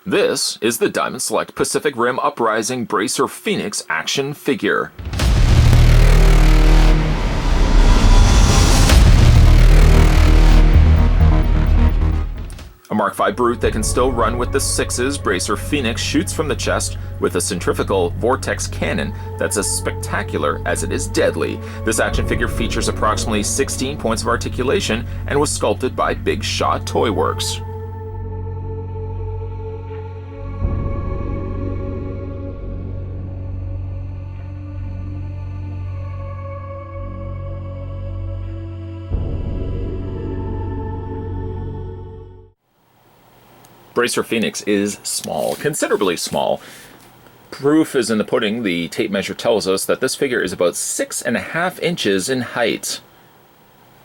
This is the Diamond Select Pacific Rim Uprising Bracer Phoenix action figure. A Mark V brute that can still run with the 6s, Bracer Phoenix shoots from the chest with a centrifugal vortex cannon that's as spectacular as it is deadly. This action figure features approximately 16 points of articulation and was sculpted by Big Shot Toy Works. Bracer Phoenix is small, considerably small. Proof is in the pudding. The tape measure tells us that this figure is about 6.5 inches in height.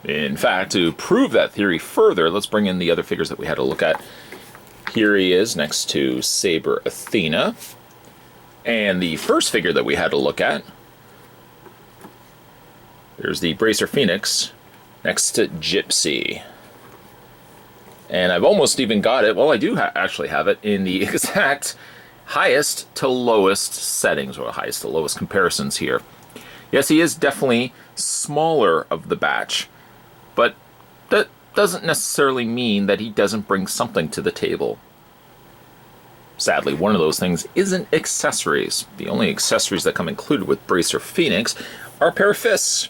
In fact, to prove that theory further, let's bring in the other figures that we had a look at. Here he is next to Saber Athena. And the first figure that we had a look at, there's the Bracer Phoenix next to Gypsy. And I've almost even got it, well I do actually have it, in the exact highest to lowest settings, or highest to lowest comparisons here. Yes, he is definitely smaller of the batch, but that doesn't necessarily mean that he doesn't bring something to the table. Sadly, one of those things isn't accessories. The only accessories that come included with Bracer Phoenix are a pair of fists.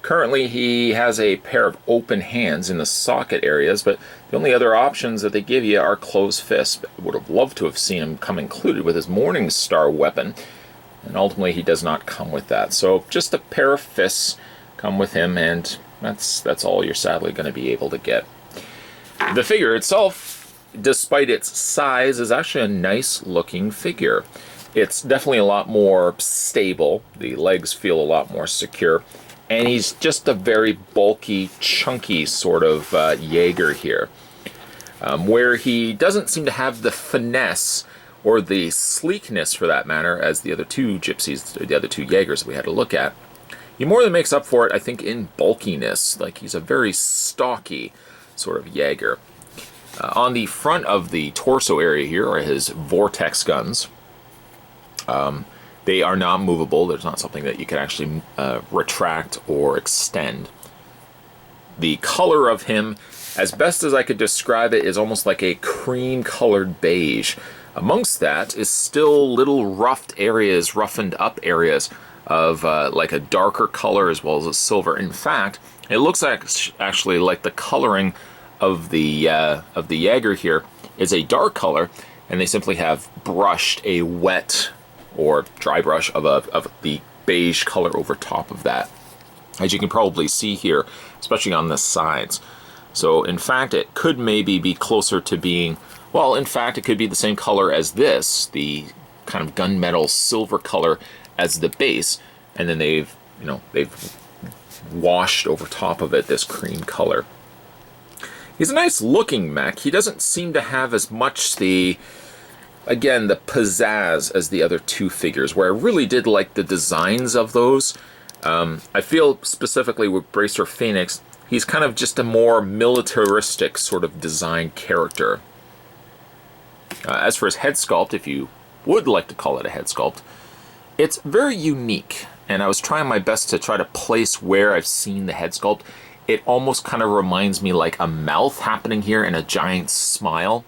Currently, he has a pair of open hands in the socket areas, but the only other options that they give you are closed fists. I would have loved to have seen him come included with his Morning Star weapon, and ultimately he does not come with that. So just a pair of fists come with him, and that's all you're sadly going to be able to get. The figure itself, despite its size, is actually a nice looking figure. It's definitely a lot more stable. The legs feel a lot more secure. And he's just a very bulky, chunky sort of Jaeger here. Where he doesn't seem to have the finesse or the sleekness, for that matter, as the other two Gypsies, the other two Jaegers that we had to look at. He more than makes up for it, I think, in bulkiness. Like, he's a very stocky sort of Jaeger. On the front of the torso area here are his Vortex guns. They are not movable. There's not something that you can actually retract or extend. The color of him, as best as I could describe it, is almost like a cream-colored beige. Amongst that is still little roughened up areas of like a darker color as well as a silver. In fact, it looks like actually like the coloring of the Jaeger here is a dark color, and they simply have brushed a wet or dry brush of the beige color over top of that, as you can probably see here, especially on the sides. So in fact, it could maybe be closer to being, well, in fact, it could be the same color as this, the kind of gunmetal silver color as the base, and then they've washed over top of it this cream color. He's a nice looking mech. He doesn't seem to have as much the pizzazz as the other two figures, where I really did like the designs of those. I feel specifically with Bracer Phoenix, he's kind of just a more militaristic sort of design character. As for his head sculpt, if you would like to call it a head sculpt, it's very unique, and I was trying my best to try to place where I've seen the head sculpt. It almost kind of reminds me like a mouth happening here and a giant smile.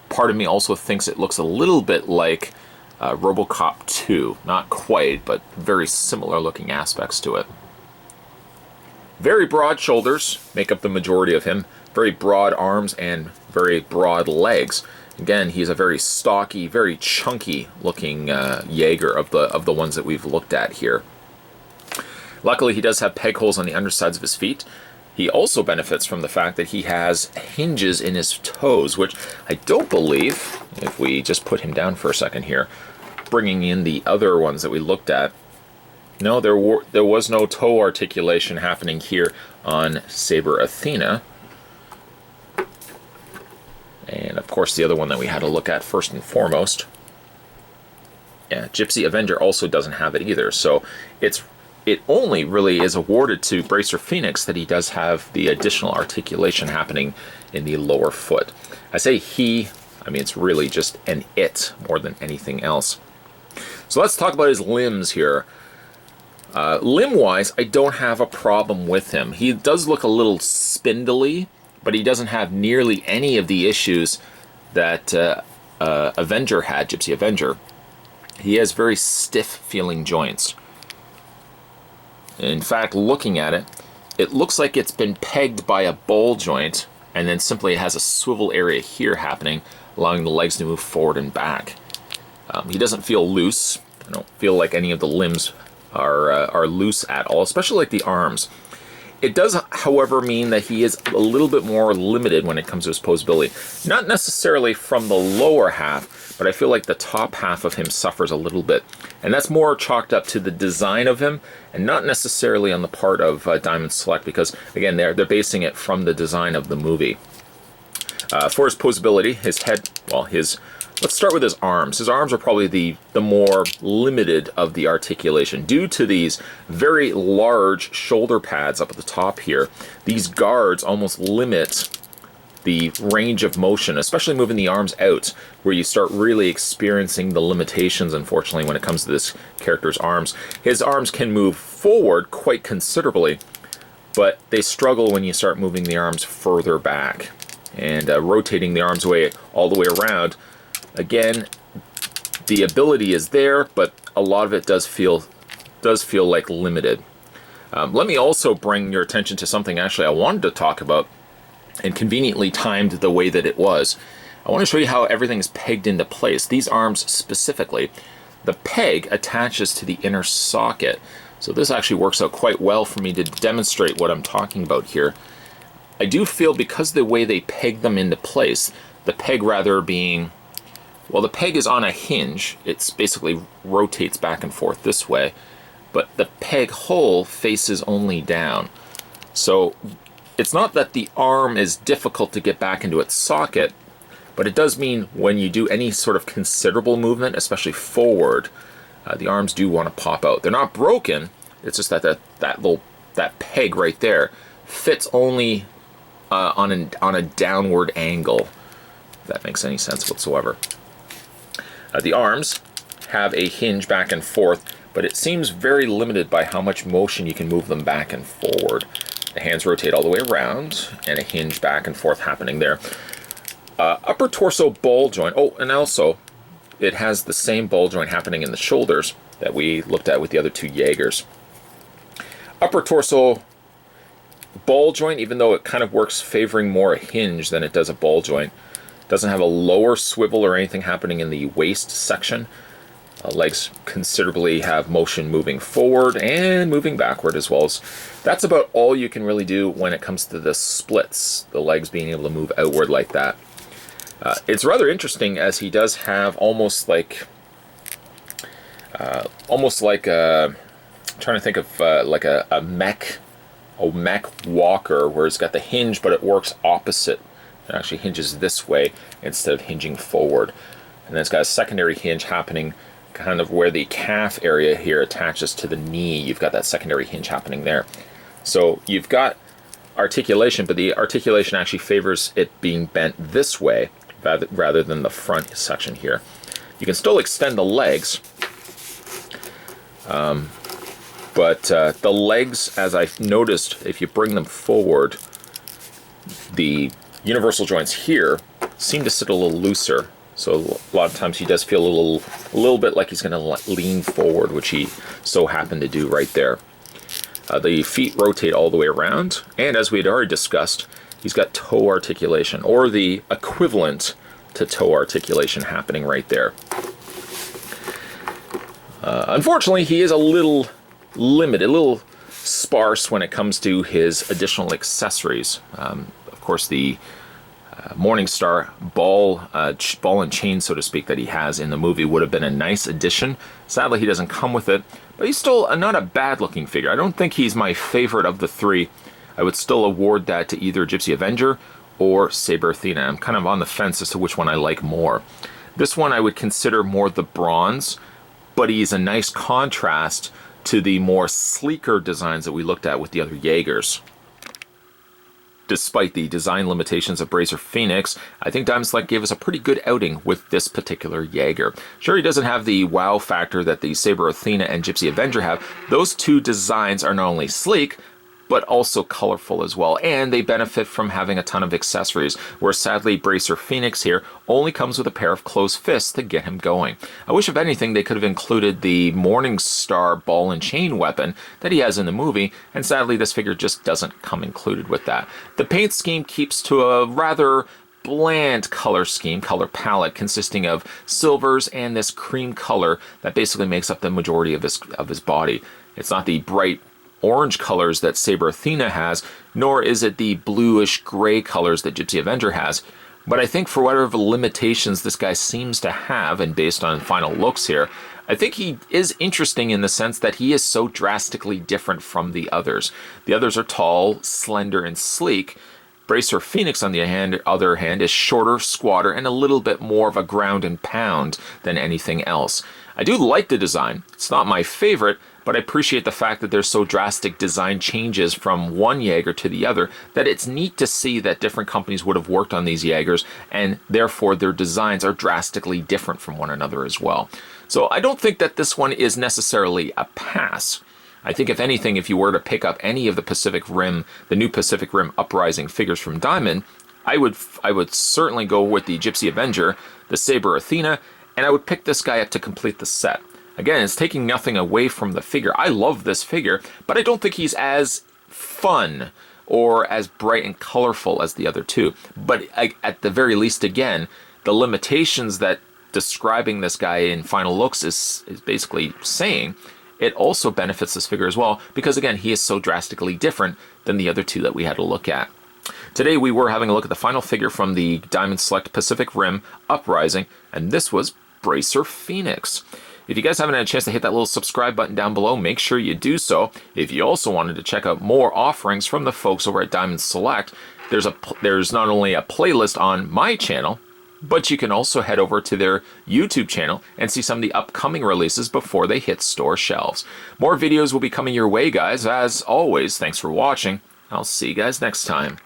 Part of me also thinks it looks a little bit like RoboCop 2. Not quite, but very similar looking aspects to it. Very broad shoulders make up the majority of him. Very broad arms and very broad legs. Again, he's a very stocky, very chunky looking Jaeger of the ones that we've looked at here. Luckily, he does have peg holes on the undersides of his feet. He also benefits from the fact that he has hinges in his toes, which I don't believe, if we just put him down for a second here, bringing in the other ones that we looked at, no, there was no toe articulation happening here on Saber Athena. And of course the other one that we had to look at first and foremost, yeah, Gypsy Avenger also doesn't have it either. So it only really is awarded to Bracer Phoenix that he does have the additional articulation happening in the lower foot. I say he, I mean, it's really just an it more than anything else. So let's talk about his limbs here. Limb-wise, I don't have a problem with him. He does look a little spindly, but he doesn't have nearly any of the issues that Avenger had, Gypsy Avenger. He has very stiff-feeling joints. In fact, looking at it, it looks like it's been pegged by a ball joint, and then simply has a swivel area here happening, allowing the legs to move forward and back. He doesn't feel loose. I don't feel like any of the limbs are loose at all, especially like the arms. It does, however, mean that he is a little bit more limited when it comes to his posability. Not necessarily from the lower half, but I feel like the top half of him suffers a little bit. And that's more chalked up to the design of him, and not necessarily on the part of Diamond Select, because, again, they're basing it from the design of the movie. For his posability, his head, well, let's start with his arms. His arms are probably the more limited of the articulation. Due to these very large shoulder pads up at the top here, these guards almost limit the range of motion, especially moving the arms out, where you start really experiencing the limitations, unfortunately, when it comes to this character's arms. His arms can move forward quite considerably, but they struggle when you start moving the arms further back. And rotating the arms all the way around, again, the ability is there, but a lot of it does feel like limited. Let me also bring your attention to something actually I wanted to talk about, and conveniently timed the way that it was. I want to show you how everything is pegged into place. These arms specifically, the peg attaches to the inner socket. So this actually works out quite well for me to demonstrate what I'm talking about here. I do feel, because of the way they peg them into place, the peg rather being, well, the peg is on a hinge. It's basically rotates back and forth this way, but the peg hole faces only down. So it's not that the arm is difficult to get back into its socket, but it does mean when you do any sort of considerable movement, especially forward, the arms do want to pop out. They're not broken. It's just that that peg right there fits only on a downward angle, if that makes any sense whatsoever. The arms have a hinge back and forth, but it seems very limited by how much motion you can move them back and forward. The hands rotate all the way around, and a hinge back and forth happening there. Upper torso ball joint. Oh, and also, it has the same ball joint happening in the shoulders that we looked at with the other two Jaegers. Upper torso ball joint, even though it kind of works favoring more a hinge than it does a ball joint, doesn't have a lower swivel or anything happening in the waist section. Legs considerably have motion moving forward and moving backward as well. That's about all you can really do when it comes to the splits, the legs being able to move outward like that. It's rather interesting, as he does have almost like I'm trying to think of like a mech walker, where it's got the hinge, but it works opposite. It actually hinges this way instead of hinging forward. And then it's got a secondary hinge happening kind of where the calf area here attaches to the knee. You've got that secondary hinge happening there. So you've got articulation, but the articulation actually favors it being bent this way rather than the front section here. You can still extend the legs, but the legs, as I've noticed, if you bring them forward, the universal joints here seem to sit a little looser. So a lot of times he does feel a little bit like he's going to lean forward, which he so happened to do right there. The feet rotate all the way around, and as we had already discussed, he's got toe articulation, or the equivalent to toe articulation happening right there. Unfortunately, he is a little limited, a little sparse when it comes to his additional accessories. Of course, the Morningstar ball and chain, so to speak, that he has in the movie would have been a nice addition. Sadly, he doesn't come with it, but he's still not a bad-looking figure. I don't think he's my favorite of the three. I would still award that to either Gypsy Avenger or Saber Athena. I'm kind of on the fence as to which one I like more. This one I would consider more the bronze, but he's a nice contrast to the more sleeker designs that we looked at with the other Jaegers. despite the design limitations of Bracer Phoenix, I think Diamond Select gave us a pretty good outing with this particular Jaeger. Sure, he doesn't have the wow factor that the Saber Athena and Gypsy Avenger have. Those two designs are not only sleek, but also colorful as well, and they benefit from having a ton of accessories, where sadly Bracer Phoenix here only comes with a pair of closed fists to get him going. I wish, if anything, they could have included the Morningstar ball and chain weapon that he has in the movie, and sadly this figure just doesn't come included with that. The paint scheme keeps to a rather bland color scheme, color palette, consisting of silvers and this cream color that basically makes up the majority of his body. It's not the bright orange colors that Saber Athena has, nor is it the bluish gray colors that Gypsy Avenger has. But I think for whatever limitations this guy seems to have, and based on final looks here, I think he is interesting in the sense that he is so drastically different from the others. The others are tall, slender, and sleek. Bracer Phoenix, on the other hand, is shorter, squatter, and a little bit more of a ground and pound than anything else. I do like the design. It's not my favorite, but I appreciate the fact that there's so drastic design changes from one Jaeger to the other that it's neat to see that different companies would have worked on these Jaegers, and therefore their designs are drastically different from one another as well. So I don't think that this one is necessarily a pass. I think if anything, if you were to pick up any of the Pacific Rim, the new Pacific Rim Uprising figures from Diamond, I would certainly go with the Gypsy Avenger, the Saber Athena, and I would pick this guy up to complete the set. Again, it's taking nothing away from the figure. I love this figure, but I don't think he's as fun or as bright and colorful as the other two. But at the very least, again, the limitations that describing this guy in final looks is basically saying, it also benefits this figure as well, because again, he is so drastically different than the other two that we had to look at. Today we were having a look at the final figure from the Diamond Select Pacific Rim Uprising, and this was Bracer Phoenix. If you guys haven't had a chance to hit that little subscribe button down below, make sure you do so. If you also wanted to check out more offerings from the folks over at Diamond Select, there's not only a playlist on my channel, but you can also head over to their YouTube channel and see some of the upcoming releases before they hit store shelves. More videos will be coming your way, guys. As always, thanks for watching. I'll see you guys next time.